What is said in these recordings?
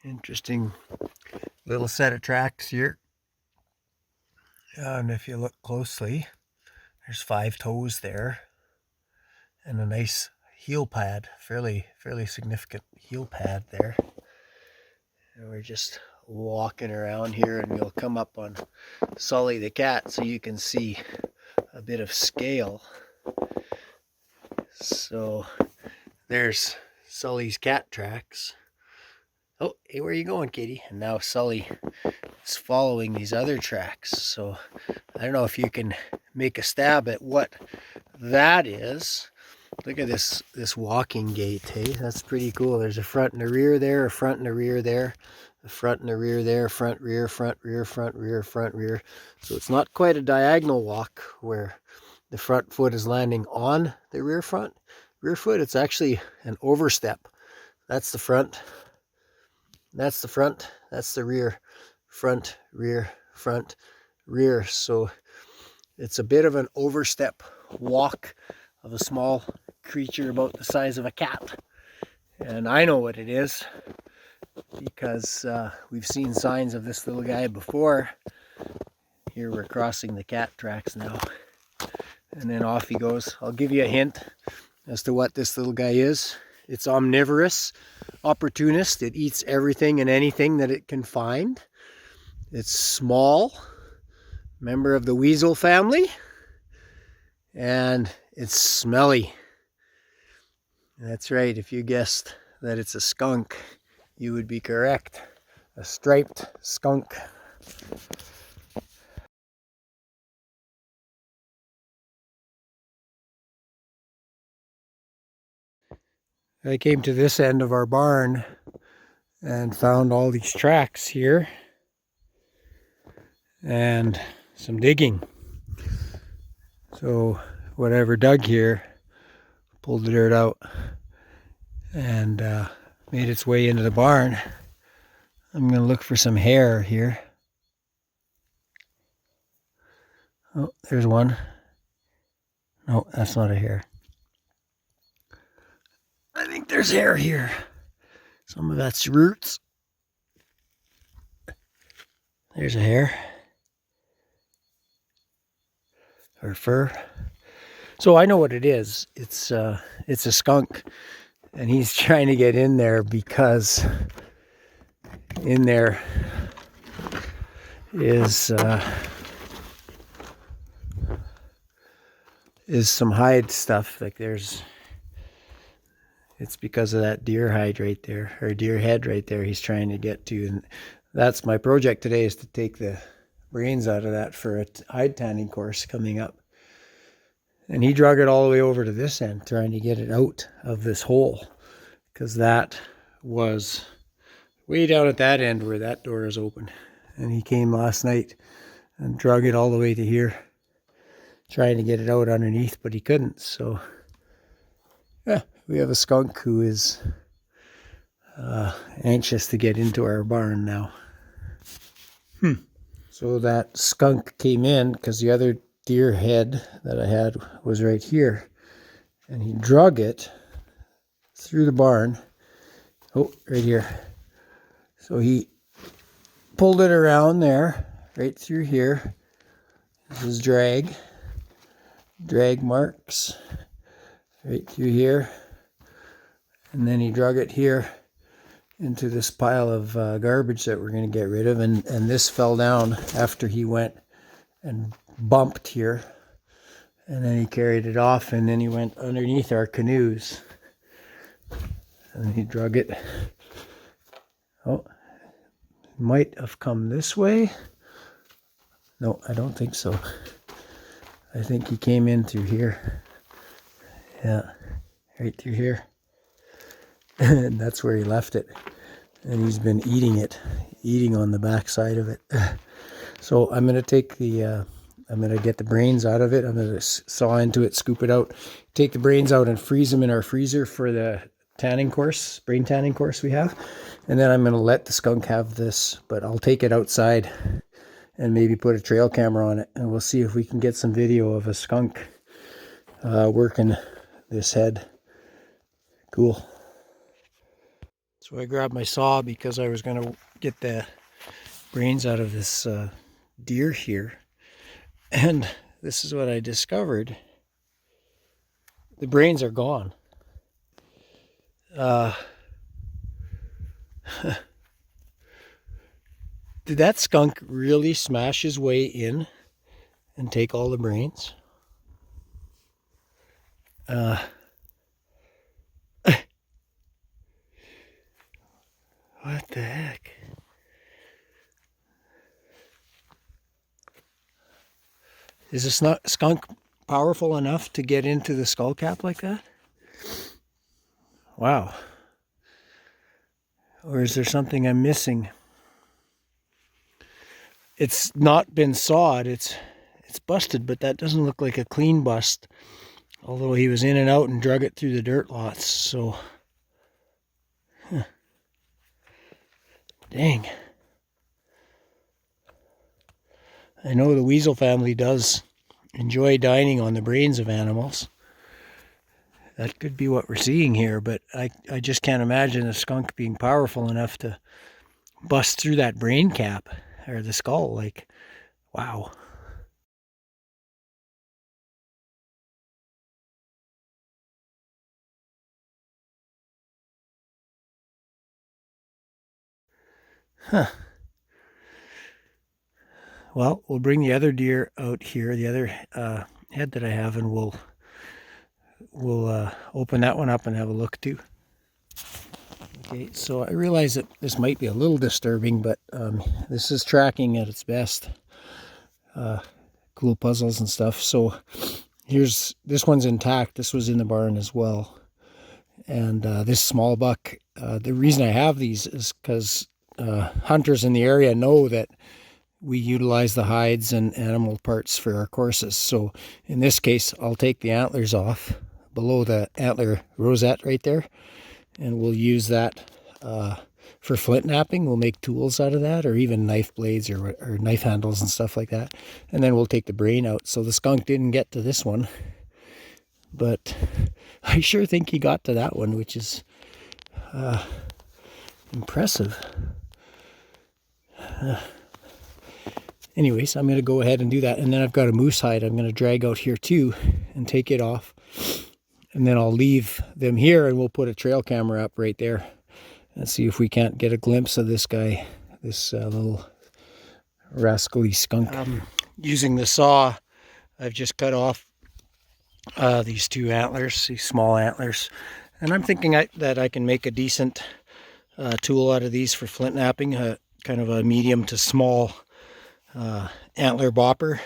Interesting little set of tracks here. And if you look closely, there's 5 toes there and a nice heel pad, fairly significant heel pad there. And we're just walking around here, and we'll come up on Sully the cat so you can see a bit of scale. So there's Sully's cat tracks. Oh, hey, where are you going, kitty? And now Sully is following these other tracks. So I don't know if you can make a stab at what that is. Look at this walking gait, hey? That's pretty cool. There's a front and a rear there, a front and a rear there, a front and a rear there, front, rear, front, rear, front, rear, front, rear. So it's not quite a diagonal walk where the front foot is landing on the rear foot. It's actually an overstep. That's the front. That's the front. That's the rear. Front, rear, front, rear. So it's a bit of an overstep walk of a small creature about the size of a cat. And I know what it is because we've seen signs of this little guy before. Here we're crossing the cat tracks now. And then off he goes. I'll give you a hint as to what this little guy is. It's omnivorous, opportunist. It eats everything and anything that it can find. It's small, member of the weasel family, and it's smelly. That's right, if you guessed that it's a skunk, you would be correct. A striped skunk. I came to this end of our barn and found all these tracks here and some digging. So whatever dug here pulled the dirt out and made its way into the barn. I'm going to look for some hair here. Oh, there's one. No, that's not a hair. I think there's hair here. Some of that's roots. There's a hair. Or fur. So I know what it is. It's a skunk. And he's trying to get in there because in there is some hide stuff. Like it's because of that deer hide right there, or deer head right there he's trying to get to. And that's my project today, is to take the brains out of that for a hide tanning course coming up. And he drug it all the way over to this end, trying to get it out of this hole, because that was way down at that end where that door is open. And he came last night and drug it all the way to here, trying to get it out underneath, but he couldn't. So yeah, we have a skunk who is anxious to get into our barn now. So that skunk came in because the other deer head that I had was right here, and he drug it through the barn. Oh, right here. So he pulled it around there, right through here. This is drag marks right through here. And then he drug it here into this pile of garbage that we're going to get rid of. And this fell down after he went and bumped here. And then he carried it off, and then he went underneath our canoes. And he drug it. Oh, it might have come this way. No, I don't think so. I think he came in through here. Yeah, right through here. And that's where he left it. And he's been eating on the back side of it. So I'm going to take I'm going to get the brains out of it. I'm going to saw into it, scoop it out, take the brains out and freeze them in our freezer for the tanning course, brain tanning course we have. And then I'm going to let the skunk have this, but I'll take it outside and maybe put a trail camera on it, and we'll see if we can get some video of a skunk working this head. Cool. So I grabbed my saw because I was going to get the brains out of this deer here. And this is what I discovered. The brains are gone. Did that skunk really smash his way in and take all the brains? What the heck? Is a skunk powerful enough to get into the skull cap like that? Wow. Or is there something I'm missing? It's not been sawed, it's busted, but that doesn't look like a clean bust. Although he was in and out and drug it through the dirt lots, so... Huh. Dang. I know the weasel family does enjoy dining on the brains of animals. That could be what we're seeing here, but I just can't imagine a skunk being powerful enough to bust through that brain cap, or the skull, like, wow. Huh. Well, we'll bring the other deer out here, the other head that I have, and we'll open that one up and have a look too. Okay, so I realize that this might be a little disturbing, but this is tracking at its best. Cool puzzles and stuff. So this one's intact. This was in the barn as well. And this small buck, the reason I have these is because hunters in the area know that we utilize the hides and animal parts for our courses. So in this case, I'll take the antlers off below the antler rosette right there, and we'll use that for flint knapping. We'll make tools out of that, or even knife blades or knife handles and stuff like that. And then we'll take the brain out. So the skunk didn't get to this one, but I sure think he got to that one, which is impressive. Anyways, I'm going to go ahead and do that. And then I've got a moose hide I'm going to drag out here too and take it off. And then I'll leave them here, and we'll put a trail camera up right there and see if we can't get a glimpse of this guy, this little rascally skunk. Using the saw, I've just cut off these two antlers, these small antlers. And I'm thinking that I can make a decent tool out of these for flint knapping, kind of a medium to small antler bopper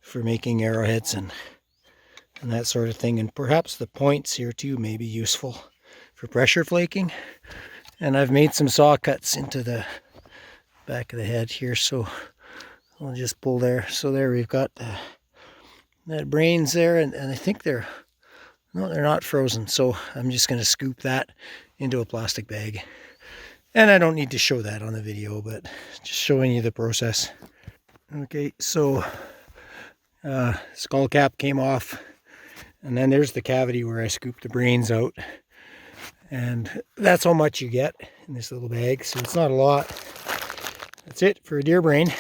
for making arrowheads and that sort of thing. And perhaps the points here too may be useful for pressure flaking. And I've made some saw cuts into the back of the head here, so I'll just pull there. So there we've got that brains there, and I think they're not frozen. So I'm just going to scoop that into a plastic bag. And I don't need to show that on the video, but just showing you the process. Okay, so skull cap came off, and then there's the cavity where I scooped the brains out. And that's how much you get in this little bag, so it's not a lot. That's it for a deer brain.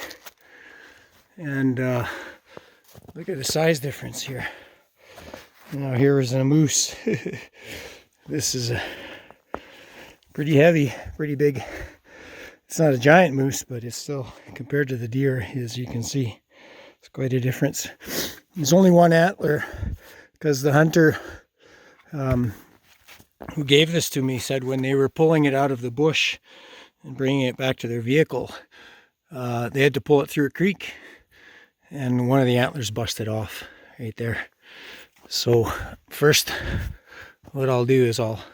And look at the size difference here. Now here is a moose. This is a pretty heavy, pretty big. It's not a giant moose, but it's still, compared to the deer, as you can see, it's quite a difference. There's only one antler, because the hunter who gave this to me said when they were pulling it out of the bush and bringing it back to their vehicle, they had to pull it through a creek, and one of the antlers busted off right there. So first, what I'll do is I'll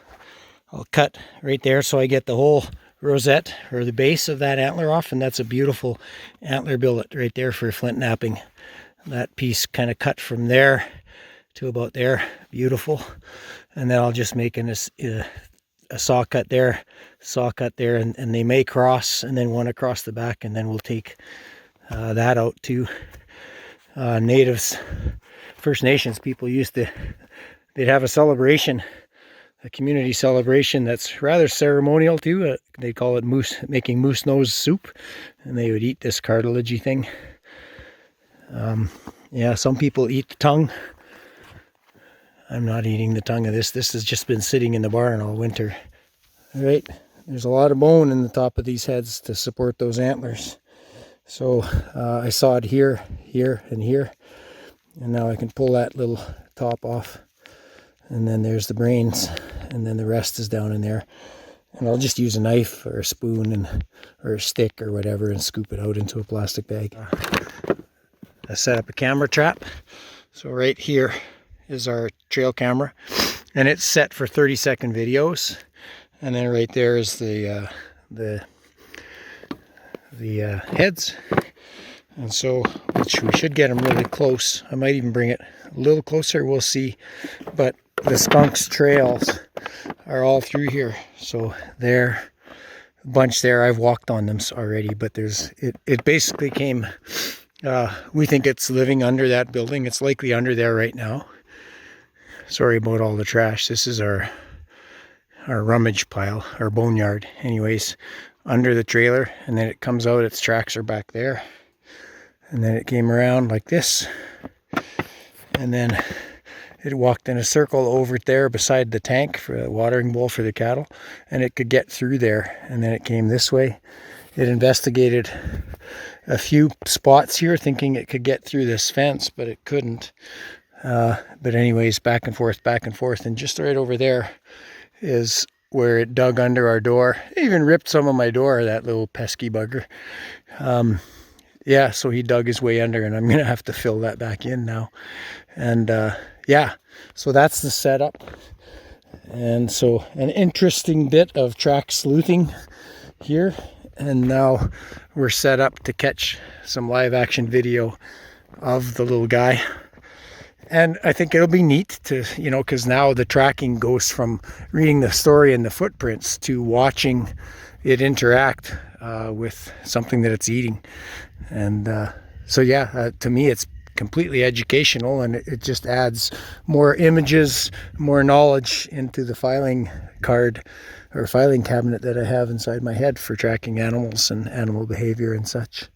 cut right there so I get the whole rosette, or the base of that antler off, and that's a beautiful antler billet right there for flint knapping. That piece kind of cut from there to about there, beautiful. And then I'll just make a saw cut there, and they may cross, and then one across the back, and then we'll take that out too. Natives, First Nations people they'd have a celebration a community celebration that's rather ceremonial too. They call it making moose nose soup, and they would eat this cartilagey thing. Yeah, some people eat the tongue. I'm not eating the tongue of this. This has just been sitting in the barn all winter. All right, there's a lot of bone in the top of these heads to support those antlers. So I sawed here, here, and here. And now I can pull that little top off. And then there's the brains. And then the rest is down in there. And I'll just use a knife or a spoon or a stick or whatever and scoop it out into a plastic bag. I set up a camera trap. So right here is our trail camera. And it's set for 30-second videos. And then right there is the heads. And so, which we should get them really close. I might even bring it a little closer, we'll see. But the skunks' trails are all through here. So there, a bunch there. I've walked on them already, but it basically came, we think it's living under that building. It's likely under there right now. Sorry about all the trash. This is our rummage pile, our boneyard. Anyways, under the trailer, and then it comes out, its tracks are back there. And then it came around like this, and then it walked in a circle over there beside the tank for a watering bowl for the cattle, and it could get through there. And then it came this way. It investigated a few spots here thinking it could get through this fence, but it couldn't. But anyways, back and forth, and just right over there is where it dug under our door. It even ripped some of my door, that little pesky bugger. Yeah, so he dug his way under, and I'm going to have to fill that back in now. And yeah, so that's the setup. And so an interesting bit of track sleuthing here. And now we're set up to catch some live action video of the little guy. And I think it'll be neat to, because now the tracking goes from reading the story and the footprints to watching it interact with something that it's eating. And so yeah, to me it's completely educational, and it just adds more images, more knowledge into the filing card or filing cabinet that I have inside my head for tracking animals and animal behavior and such.